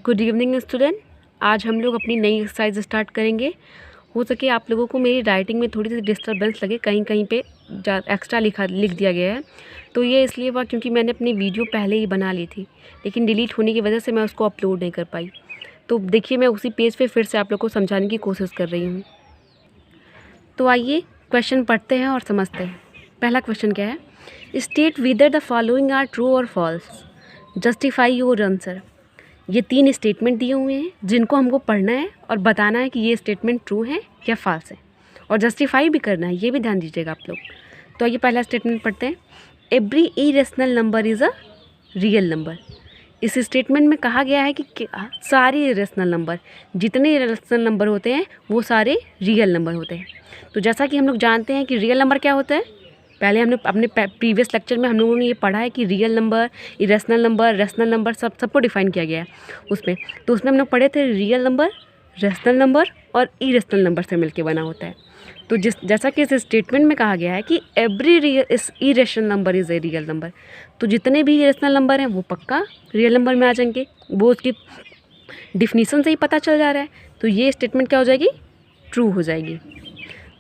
Good evening student. आज हम लोग अपनी नई एक्सरसाइज स्टार्ट करेंगे। हो सके आप लोगों को मेरी राइटिंग में थोड़ी सी डिस्टर्बेंस लगे, कहीं कहीं पे एक्स्ट्रा लिख दिया गया है, तो ये इसलिए हुआ क्योंकि मैंने अपनी वीडियो पहले ही बना ली थी, लेकिन डिलीट होने की वजह से मैं उसको अपलोड नहीं कर पाई। तो देखिए, मैं उसी पेज पे फिर से आप लोग को समझाने की कोशिश कर रही हूँ। तो आइए क्वेश्चन पढ़ते हैं और समझते हैं। पहला क्वेश्चन क्या है? State whether the following are true और फॉल्स, जस्टिफाई योर आंसर। ये 3 स्टेटमेंट दिए हुए हैं जिनको हमको पढ़ना है और बताना है कि ये स्टेटमेंट ट्रू है या फॉल्स है, और जस्टिफाई भी करना है, ये भी ध्यान दीजिएगा आप लोग। तो ये पहला स्टेटमेंट पढ़ते हैं। Every irrational number is a real number. इस स्टेटमेंट में कहा गया है कि सारे इरेशनल नंबर, जितने इरेशनल नंबर होते हैं वो सारे रियल नंबर होते हैं। तो जैसा कि हम लोग जानते हैं कि रियल नंबर क्या होता है, पहले हमने अपने प्रीवियस लेक्चर में हम लोगों ने ये पढ़ा है कि real number, irrational number, rational number सबको डिफाइन किया गया है उसमें। तो उसमें हम लोग पढ़े थे रियल नंबर, रेशनल नंबर और इरेशनल नंबर से मिलके बना होता है। तो जैसा कि इस स्टेटमेंट में कहा गया है कि every irrational number is a real number, तो जितने भी इरेशनल नंबर हैं वो पक्का रियल नंबर में आ जाएंगे। वो उसकी डिफिनीसन से ही पता चल जा रहा है। तो ये स्टेटमेंट क्या हो जाएगी? ट्रू हो जाएगी।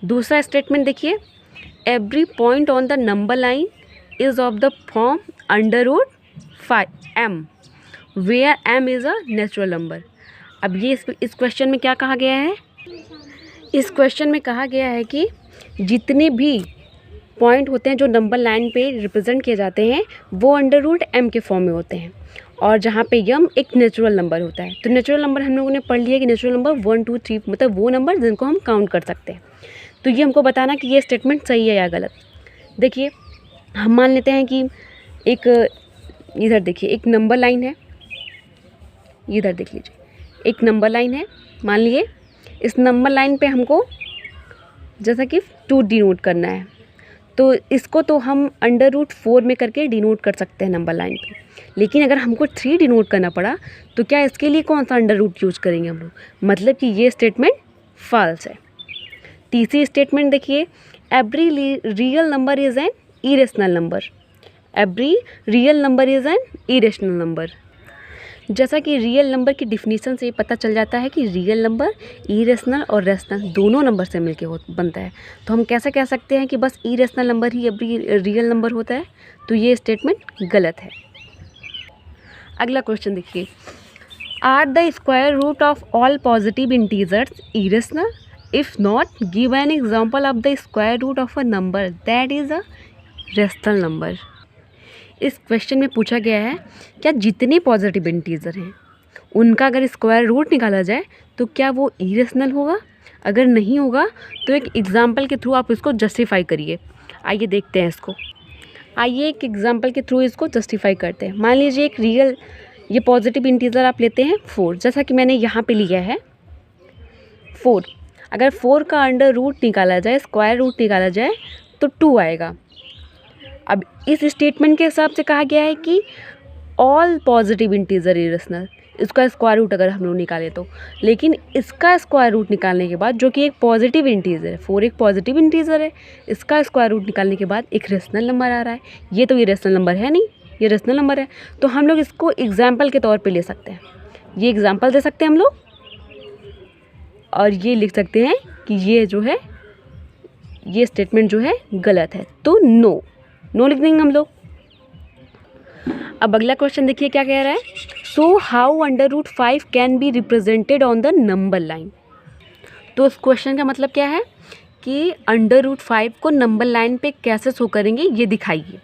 दूसरा स्टेटमेंट देखिए, every point on the number line is of the form under root 5m where m is a natural number। अब ये इस क्वेश्चन में क्या कहा गया है? इस क्वेश्चन में कहा गया है कि जितने भी पॉइंट होते हैं जो नंबर लाइन पे रिप्रेजेंट किए जाते हैं वो अंडर रूट m के फॉर्म में होते हैं, और जहाँ पे यम एक नेचुरल नंबर होता है। तो नेचुरल नंबर हम लोगों ने पढ़ लिया कि नेचुरल नंबर 1 2 3 मतलब वो नंबर जिनको हम काउंट कर सकते हैं। तो ये हमको बताना कि ये स्टेटमेंट सही है या गलत। देखिए, हम मान लेते हैं कि एक इधर देखिए एक नंबर लाइन है, इधर देख लीजिए एक नंबर लाइन है। मान लिए इस नंबर लाइन पे हमको जैसा कि 2 डिनोट करना है, तो इसको तो हम अंडर रूट 4 में करके डिनोट कर सकते हैं नंबर लाइन पे। लेकिन अगर हमको 3 डिनोट करना पड़ा तो क्या इसके लिए कौन सा अंडर रूट यूज करेंगे हम लोग? मतलब कि ये स्टेटमेंट फॉल्स है। तीसरी स्टेटमेंट देखिए, every real number is an irrational number. Every real number is an irrational number. जैसा कि रियल नंबर की डिफिनीशन से पता चल जाता है कि रियल नंबर इरेशनल और रेशनल दोनों नंबर से मिलके बनता है। तो हम कैसे कह सकते हैं कि बस इरेशनल नंबर ही एवरी रियल नंबर होता है? तो ये स्टेटमेंट गलत है। अगला क्वेश्चन देखिए, are the square root of all positive integers irrational? If not, give an example of the square root of a number that is a rational number। इस question में पूछा गया है क्या जितने पॉजिटिव इंटीजर हैं उनका अगर स्क्वायर रूट निकाला जाए तो क्या वो इरेशनल होगा? अगर नहीं होगा तो एक एग्जाम्पल के थ्रू आप इसको जस्टिफाई करिए। आइए देखते हैं इसको। आइए एक एग्जाम्पल के थ्रू इसको जस्टिफाई करते हैं। मान लीजिए एक रियल ये पॉजिटिव इंटीजर आप लेते हैं 4, जैसा कि मैंने यहाँ पे लिया है 4। अगर 4 का अंडर रूट निकाला जाए, स्क्वायर रूट निकाला जाए तो 2 आएगा। अब इस स्टेटमेंट के हिसाब से कहा गया है कि ऑल पॉजिटिव इंटीजर इरेशनल, इसका स्क्वायर रूट अगर हम लोग निकालें तो, लेकिन इसका स्क्वायर रूट निकालने के बाद जो कि एक पॉजिटिव इंटीजर है, 4 एक पॉजिटिव इंटीजर है, इसका स्क्वायर रूट निकालने के बाद एक रेशनल नंबर आ रहा है। ये तो इरेशनल नंबर है नहीं, ये रेशनल नंबर है। तो हम लोग इसको एग्जाम्पल के तौर पर ले सकते हैं, ये एग्जाम्पल दे सकते हैं हम लोग, और ये लिख सकते हैं कि ये जो है ये स्टेटमेंट जो है गलत है। तो नो लिख देंगे हम लोग। अब अगला क्वेश्चन देखिए क्या कह रहा है, so how under root 5 can be represented on the number line. तो इस क्वेश्चन का मतलब क्या है कि अंडर रूट 5 को नंबर लाइन पे कैसे शो करेंगे ये दिखाइए।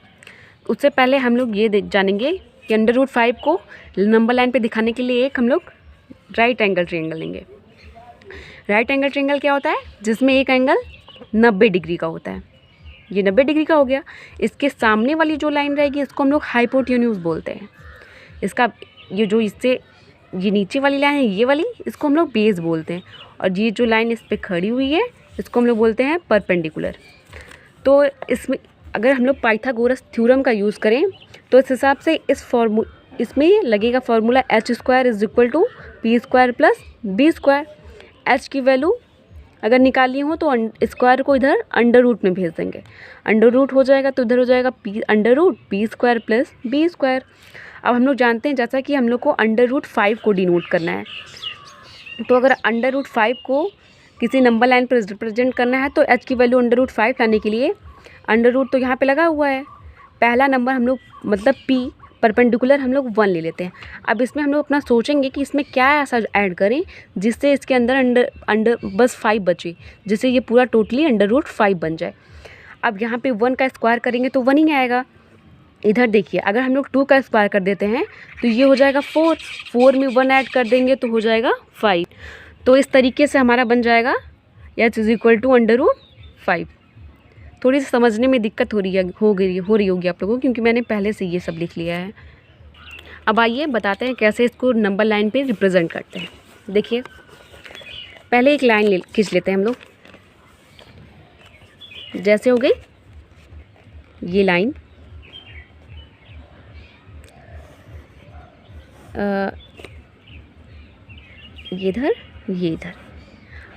उससे पहले हम लोग ये जानेंगे कि अंडर रूट 5 को नंबर लाइन पे दिखाने के लिए एक हम लोग राइट एंगल ट्रायंगल लेंगे। राइट एंगल ट्रायंगल क्या होता है? जिसमें एक एंगल 90 डिग्री का होता है। ये 90 डिग्री का हो गया। इसके सामने वाली जो लाइन रहेगी इसको हम लोग हाइपोटेन्यूज बोलते हैं। इसका ये जो इससे ये नीचे वाली लाइन है ये वाली, इसको हम लोग बेस बोलते हैं, और ये जो लाइन इस पर खड़ी हुई है इसको हम लोग बोलते हैं परपेंडिकुलर। तो इसमें अगर हम लोग पाइथागोरस थ्योरम का यूज़ करें तो इस हिसाब से इसमें लगेगा formula h² is equal to p² plus b²। h की वैल्यू अगर निकालनी हो तो स्क्वायर को इधर अंडर रूट में भेज देंगे, अंडर रूट हो जाएगा तो इधर हो जाएगा under root p² plus b²। अब हम लोग जानते हैं जैसा कि हम लोग को √5 को डिनोट करना है, तो अगर √5 को किसी नंबर लाइन पर रिप्रेजेंट करना है तो h की वैल्यू √5 लाने के लिए अंडर रूट तो यहाँ पे लगा हुआ है, पहला नंबर हम लोग मतलब p परपेंडिकुलर हम लोग 1 ले लेते हैं। अब इसमें हम लोग अपना सोचेंगे कि इसमें क्या ऐसा ऐड करें जिससे इसके अंदर बस 5 बचे, जिससे ये पूरा टोटली √5 बन जाए। अब यहाँ पे 1 का स्क्वायर करेंगे तो 1 ही आएगा। इधर देखिए अगर हम लोग 2 का स्क्वायर कर देते हैं तो ये हो जाएगा 4 में 1 ऐड कर देंगे तो हो जाएगा 5। तो इस तरीके से हमारा बन जाएगा h इज़ इक्वल टू √5। थोड़ी सी समझने में दिक्कत हो रही होगी आप लोगों को, क्योंकि मैंने पहले से ये सब लिख लिया है। अब आइए बताते हैं कैसे इसको नंबर लाइन पे रिप्रेजेंट करते हैं। देखिए पहले एक लाइन खींच लेते हैं हम लोग, जैसे हो गई ये लाइन, ये इधर।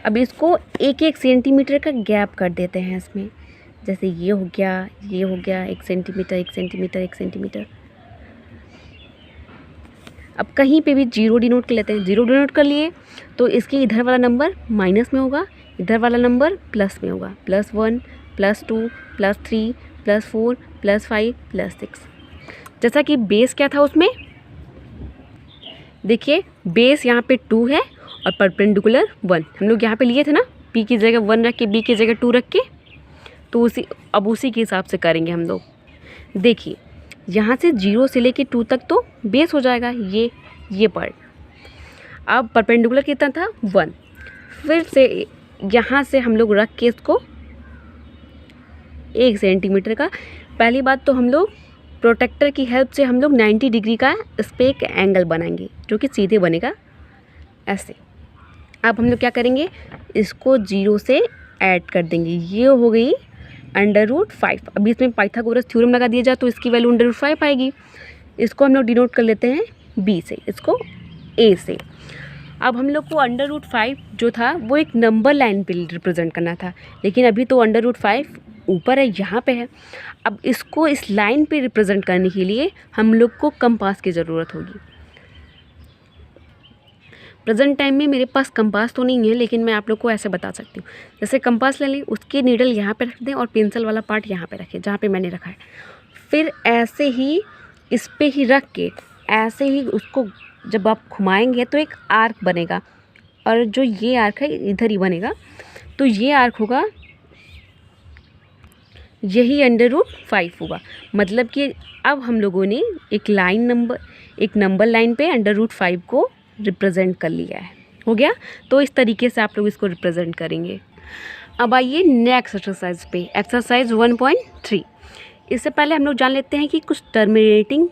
अब इसको 1-1 सेंटीमीटर का गैप कर देते हैं इसमें, जैसे ये हो गया 1 सेंटीमीटर 1 सेंटीमीटर 1 सेंटीमीटर। अब कहीं पे भी 0 डिनोट कर लेते हैं। 0 डिनोट कर लिए तो इसके इधर वाला नंबर माइनस में होगा, इधर वाला नंबर प्लस में होगा, +1 +2 +3 +4 +5 +6। जैसा कि बेस क्या था उसमें, देखिए बेस यहाँ पे 2 है और परपेंडिकुलर 1 हम लोग यहाँ पे लिए थे ना, p की जगह 1 रख के b की जगह 2 रख के, तो उसी के हिसाब से करेंगे हम लोग। देखिए यहाँ से 0 से लेके 2 तक तो बेस हो जाएगा ये पार्ट। अब परपेंडिकुलर कितना था 1, फिर से यहाँ से हम लोग रख के इसको 1 सेंटीमीटर का, पहली बात तो हम लोग प्रोटेक्टर की हेल्प से हम लोग 90 डिग्री का इस पर एक एंगल बनाएंगे जो कि सीधे बनेगा ऐसे। अब हम लोग क्या करेंगे, इसको 0 से ऐड कर देंगे, ये हो गई √5। अभी इसमें पाइथागोरस थ्योरम लगा दिया जाए तो इसकी वैल्यू √5 आएगी। इसको हम लोग डिनोट कर लेते हैं b से, इसको a से। अब हम लोग को √5 जो था वो एक नंबर लाइन पे रिप्रेजेंट करना था, लेकिन अभी तो √5 ऊपर है, यहाँ पे है। अब इसको इस लाइन पे रिप्रेजेंट करने के लिए हम लोग को कंपास की ज़रूरत होगी। प्रेजेंट टाइम में मेरे पास कंपास तो नहीं है, लेकिन मैं आप लोग को ऐसे बता सकती हूँ। जैसे कंपास ले लें, उसकी नीडल यहाँ पे रख दें और पेंसिल वाला पार्ट यहाँ पे रखें जहाँ पे मैंने रखा है। फिर ऐसे ही इस पे ही रख के ऐसे ही उसको जब आप घुमाएंगे तो एक आर्क बनेगा, और जो ये आर्क है इधर ही बनेगा, तो ये आर्क होगा, यही √5 होगा। मतलब कि अब हम लोगों ने एक नंबर लाइन पे √5 को रिप्रेजेंट कर लिया है, हो गया। तो इस तरीके से आप लोग इसको रिप्रेजेंट करेंगे। अब आइए नेक्स्ट एक्सरसाइज पे, एक्सरसाइज 1.3। इससे पहले हम लोग जान लेते हैं कि कुछ टर्मिनेटिंग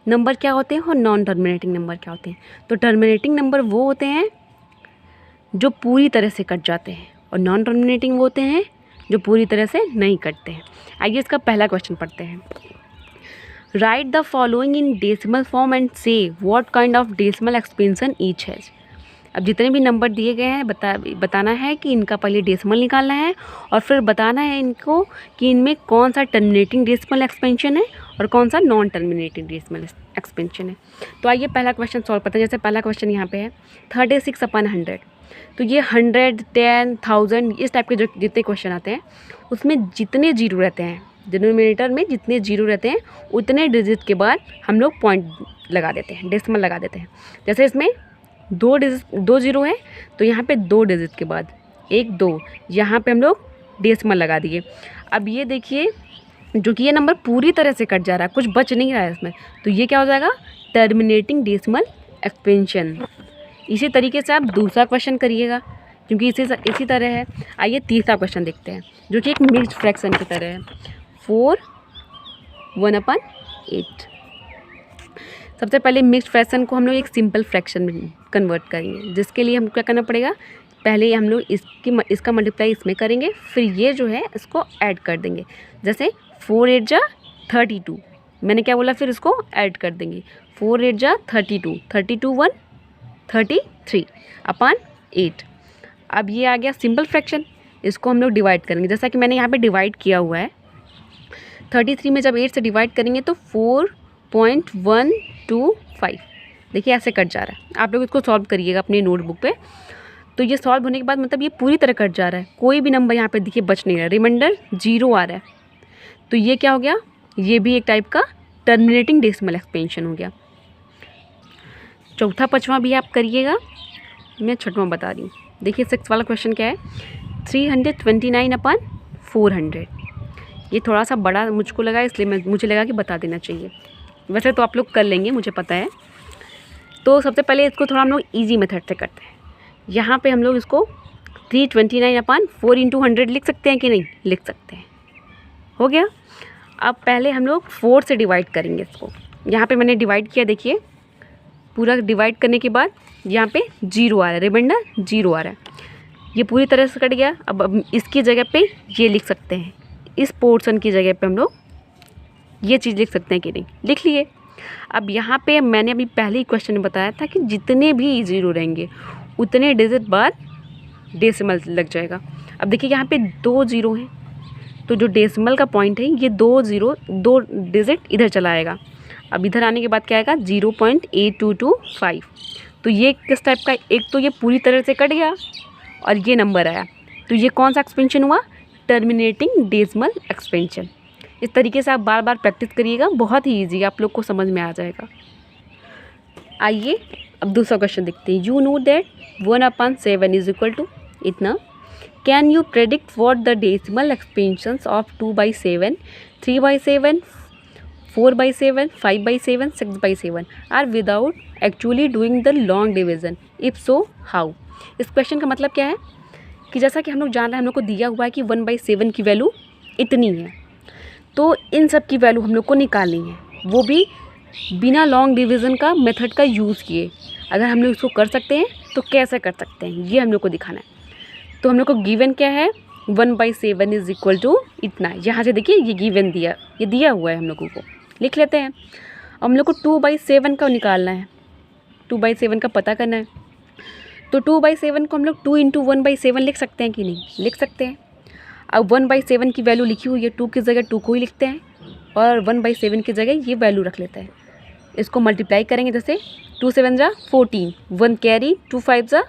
नंबर क्या होते हैं और नॉन टर्मिनेटिंग नंबर क्या होते हैं। तो टर्मिनेटिंग नंबर वो होते हैं जो पूरी तरह से कट जाते हैं, और नॉन टर्मिनेटिंग वो होते हैं जो पूरी तरह से नहीं कटते हैं। आइए इसका पहला क्वेश्चन पढ़ते हैं। Write the following in decimal form and say what kind of decimal expansion each has. अब जितने भी नंबर दिए गए हैं बताना है कि इनका पहले डेसिमल निकालना है, और फिर बताना है इनको कि इनमें कौन सा टर्मिनेटिंग डेसिमल एक्सपेंशन है और कौन सा नॉन टर्मिनेटिंग डेसिमल एक्सपेंशन है। तो आइए पहला क्वेश्चन सॉल्व करते हैं। जैसे पहला क्वेश्चन यहाँ पे है 36/100। तो ये 100, 10, 1000 इस टाइप के जो जितने क्वेश्चन आते हैं उसमें जितने जीरो रहते हैं, डिनोमिनेटर में जितने जीरो रहते हैं उतने डिजिट के बाद हम लोग पॉइंट लगा देते हैं, डेसिमल लगा देते हैं। जैसे इसमें 2 जीरो है तो यहाँ पे 2 डिजिट के बाद 1 2 यहाँ पे हम लोग डेसिमल लगा दिए। अब ये देखिए जो कि ये नंबर पूरी तरह से कट जा रहा है, कुछ बच नहीं रहा है इसमें, तो ये क्या हो जाएगा, टर्मिनेटिंग डेसिमल एक्सपेंशन। इसी तरीके से आप दूसरा क्वेश्चन करिएगा क्योंकि इसी तरह है। आइए तीसरा क्वेश्चन देखते हैं जो कि एक मिक्स्ड फ्रैक्शन की तरह है, 4 1/8। सबसे पहले मिक्स्ड फ्रैक्शन को हम लोग एक सिंपल फ्रैक्शन में कन्वर्ट करेंगे, जिसके लिए हमको क्या करना पड़ेगा, पहले हम लोग इसका मल्टीप्लाई इसमें करेंगे, फिर ये जो है इसको ऐड कर देंगे। जैसे 4 8 जा 32, मैंने क्या बोला, फिर इसको ऐड कर देंगे। 4 8 जा 32, 32 1 33/8। अब ये आ गया सिंपल फ्रैक्शन, इसको हम लोग डिवाइड करेंगे जैसा कि मैंने यहाँ पे डिवाइड किया हुआ है। 33 में जब 8 से डिवाइड करेंगे तो 4 0.125। देखिए ऐसे कट जा रहा है। आप लोग इसको सॉल्व करिएगा अपनी नोटबुक पे। तो ये सॉल्व होने के बाद मतलब ये पूरी तरह कट जा रहा है, कोई भी नंबर यहाँ पे देखिए बच नहीं रहा, रिमाइंडर 0 आ रहा है। तो ये क्या हो गया, ये भी एक टाइप का टर्मिनेटिंग डेसिमल एक्सपेंशन हो गया। चौथा पाँचवां भी आप करिएगा, मैं छठवां बता रही हूँ। देखिए 6 वाला क्वेश्चन क्या है, 329/400। ये थोड़ा सा बड़ा मुझको लगा, इसलिए मुझे लगा कि बता देना चाहिए। वैसे तो आप लोग कर लेंगे, मुझे पता है। तो सबसे पहले इसको थोड़ा हम लोग ईजी मेथड से करते हैं। यहाँ पे हम लोग इसको 329/4 × 100 लिख सकते हैं कि नहीं, लिख सकते हैं। हो गया। अब पहले हम लोग 4 से डिवाइड करेंगे इसको। यहाँ पे मैंने डिवाइड किया, देखिए पूरा डिवाइड करने के बाद यहाँ पे 0 आ रहा है, रिमाइंडर 0 आ रहा है। ये पूरी तरह से कट गया। अब इसकी जगह पे ये लिख सकते हैं, इस पोर्शन की जगह पे हम लोग ये चीज़ लिख सकते हैं कि नहीं, लिख लिए। अब यहाँ पे मैंने अभी पहले ही क्वेश्चन में बताया था कि जितने भी 0 रहेंगे उतने डिजिट बाद डेसिमल लग जाएगा। अब देखिए यहाँ पे 2 0 हैं, तो जो डेसिमल का पॉइंट है ये 2 डिजिट इधर चला आएगा। अब इधर आने के बाद क्या आएगा, 0.8225। तो ये किस टाइप का, एक तो ये पूरी तरह से कट गया और ये नंबर आया। तो ये कौन सा एक्सपेंशन हुआ, टर्मिनेटिंग डेसिमल एक्सपेंशन। इस तरीके से आप बार बार प्रैक्टिस करिएगा, बहुत ही ईजी, आप लोग को समझ में आ जाएगा। आइए अब दूसरा क्वेश्चन देखते हैं। You know that 1/7 is equal to इतना। Can you predict what the decimal expansions of 2/7, 3/7, 4/7, 5/7, 6/7 are without actually doing the long division, if so how. इस क्वेश्चन का मतलब क्या है कि जैसा कि हम लोग जान रहे हैं, हम लोग को दिया हुआ है कि 1/7 की वैल्यू इतनी है, तो इन सब की वैल्यू हम लोग को निकालनी है, वो भी बिना लॉन्ग डिवीज़न का मेथड का यूज़ किए। अगर हम लोग इसको कर सकते हैं तो कैसे कर सकते हैं, ये हम लोग को दिखाना है। तो हम लोग को गिवन क्या है, 1/7 इज इक्वल टू इतना। यहाँ से देखिए ये गिवन दिया, ये दिया हुआ है, हम लोगों को लिख लेते हैं। हम लोग को 2/7 का निकालना है, 2/7 का पता करना है। तो 2/7 को हम लोग 2 × 1/7 लिख सकते हैं कि नहीं, लिख सकते हैं। अब 1/7 की वैल्यू लिखी हुई है, 2 की जगह 2 को ही लिखते हैं और 1/7 की जगह ये वैल्यू रख लेते हैं। इसको मल्टीप्लाई करेंगे, जैसे 2 7 × 14, 1 कैरी, 2 5 ×